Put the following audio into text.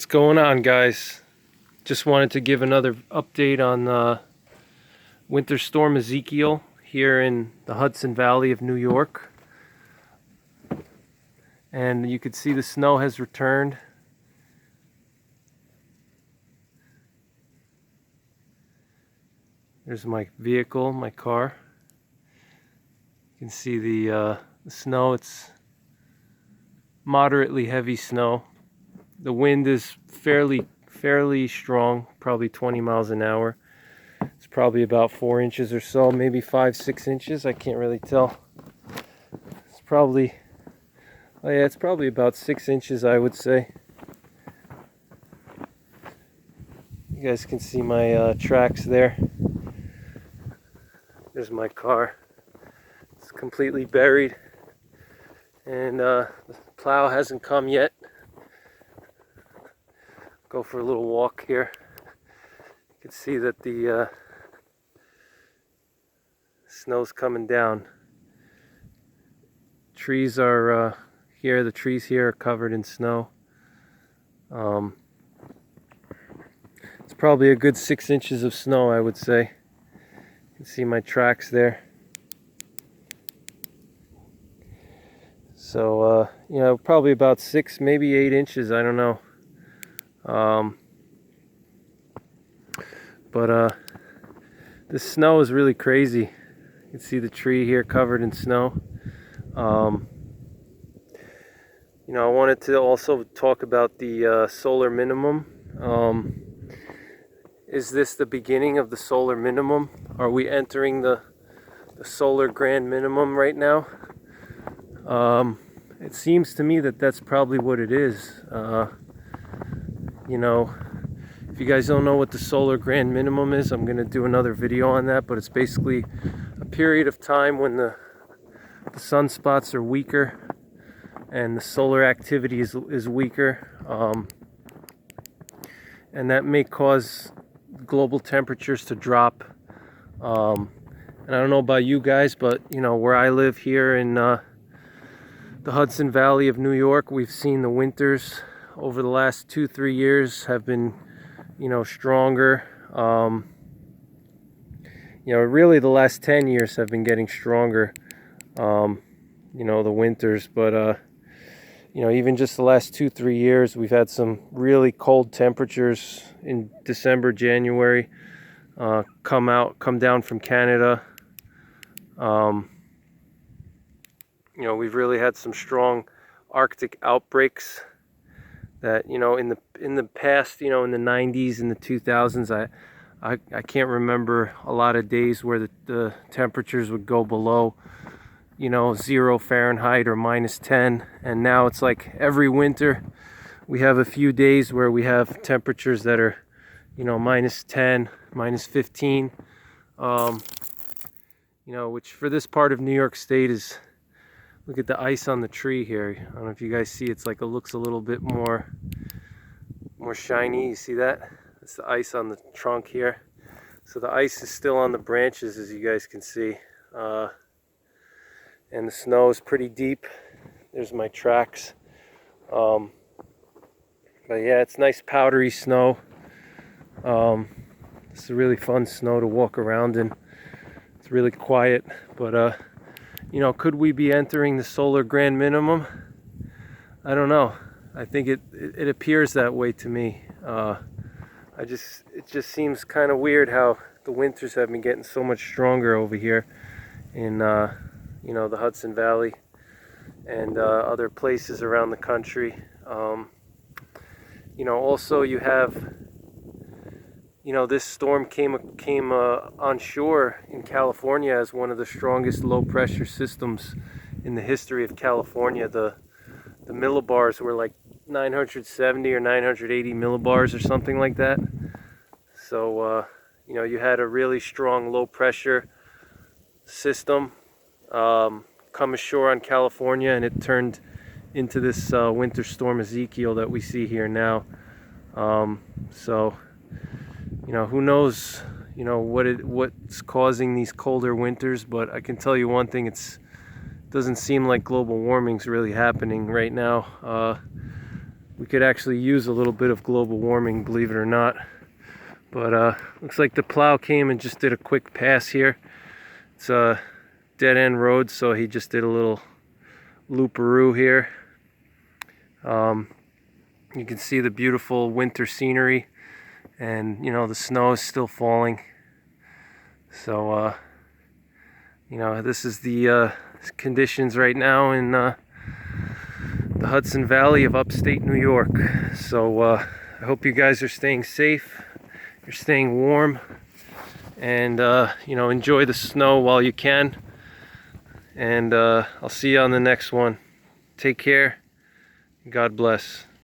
What's going on, guys? Just wanted to give another update on Winter Storm Ezekiel here in the Hudson Valley of New York. And you can see the snow has returned. There's my vehicle, my car. You can see the snow. It's moderately heavy snow. The wind is fairly strong, probably 20 miles an hour. It's probably about 4 inches or so, maybe 5-6 inches. I can't really tell. It's probably, oh yeah, it's probably about 6 inches, I would say. You guys can see my tracks there. There's my car. It's completely buried, and the plow hasn't come yet. Go for a little walk here. You can see that the snow's coming down. Trees are here. The trees here are covered in snow. It's probably a good 6 inches of snow, I would say. You can see my tracks there. So, you know, probably about 6, maybe 8 inches. I don't know. The snow is really crazy. You can see the tree here covered in snow. You know, I wanted to also talk about the solar minimum. Is this the beginning of the solar minimum? Are we entering the solar grand minimum right now? It seems to me that that's probably what it is. You know, if you guys don't know what the solar grand minimum is, I'm going to do another video on that, but it's basically a period of time when the sunspots are weaker and the solar activity is weaker, and that may cause global temperatures to drop. And I don't know about you guys, but you know, where I live here in the Hudson Valley of New York, we've seen the winters over the last 2-3 years have been, you know, stronger. You know, really the last 10 years have been getting stronger, you know, the winters. But, you know, even just the last 2-3 years, we've had some really cold temperatures in December, January, come down from Canada. You know, we've really had some strong Arctic outbreaks that, you know, in the past, you know, in the 90s and the 2000s, I can't remember a lot of days where the temperatures would go below, you know, 0 Fahrenheit or -10. And now it's like every winter we have a few days where we have temperatures that are, you know, -10, -15. You know, which for this part of New York State is, look at the ice on the tree here. I don't know if you guys see, it's like it looks a little bit more shiny. You see that? It's the ice on the trunk here. So the ice is still on the branches, as you guys can see. And the snow is pretty deep. There's my tracks. But yeah, it's nice powdery snow. It's a really fun snow to walk around in. It's really quiet, but you know, could we be entering the solar grand minimum? I don't know. I think it appears that way to me. It just seems kind of weird how the winters have been getting so much stronger over here in you know, the Hudson Valley and other places around the country. You know, also you have, you know, this storm came onshore in California as one of the strongest low pressure systems in the history of California. The millibars were like 970 or 980 millibars or something like that. So you know, you had a really strong low pressure system come ashore on California, and it turned into this winter storm Ezekiel that we see here now. So you know, who knows, you know, what's causing these colder winters, but I can tell you one thing, doesn't seem like global warming's really happening right now. we could actually use a little bit of global warming, believe it or not. But looks like the plow came and just did a quick pass here. It's a dead end road, so he just did a little looparoo here. You can see the beautiful winter scenery, and you know, the snow is still falling. So you know, this is the conditions right now in the Hudson Valley of upstate New York. So I hope you guys are staying safe, you're staying warm, and you know, enjoy the snow while you can. And I'll see you on the next one. Take care. God bless.